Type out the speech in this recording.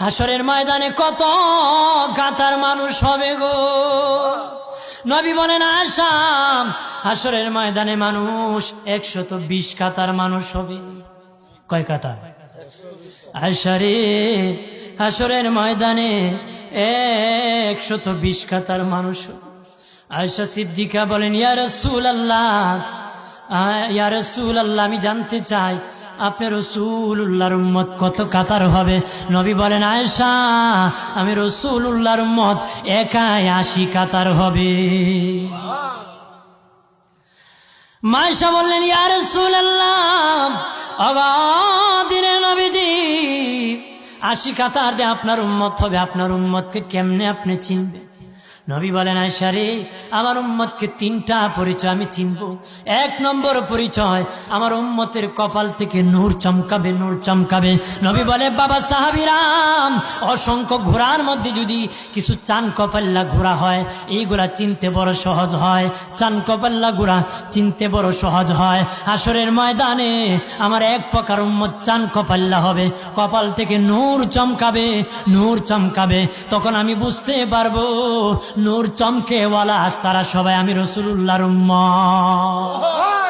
হাসরের ময়দানে কত কাতার মানুষ হবে গো। নবী বলেন আয়েশা, হাসরের ময়দানে মানুষ 120 কাতার মানুষ হবে। কয় কাতার? আয়েশা রে, হাসরের ময়দানে 120 কাতার মানুষ হবে। আয়েশা সিদ্দিকা বলেন ইয়া রাসূলুল্লাহ, ইয়া রাসূলুল্লাহ, আমি জানতে চাই আপনি রাসূলুল্লাহর উম্মত কত কাতার হবে? নবী বলেন আয়েশা, আমি রাসূলুল্লাহর উম্মত একাই 80 কাতার হবে। আয়েশা বললেন ইয়া রাসূলুল্লাহ, দিনের নবীজি 80 কাতার দিয়ে আপনার উম্মত হবে, আপনার উম্মতকে কেমনে আপনি চিনবেন? নবী বলেন আয়েশা রে, আমার উম্মতকে 3টা পরিচয় আমি চিনব। 1 নম্বর পরিচয়, আমার উম্মতের কপাল থেকে নূর চমকাবে, নূর চমকাবে। নবী বলে বাবা সাহাবীরাম, অসংখ্য ঘোড়ার মধ্যে যদি কিছু চান কপাল্লা ঘোড়া হয়, এইগুলা চিনতে বড় সহজ হয়। চান কপাল্লা ঘোড়া চিনতে বড় সহজ হয়। হাসরের ময়দানে আমার 1 প্রকার উম্মত চান কপাল্লা হবে, কপাল থেকে নূর চমকাবে, নূর চমকাবে। তখন আমি বুঝতে পারবো নূর চমকেওয়ালা তারা সবাই আমি রাসূলুল্লাহর উম্মত।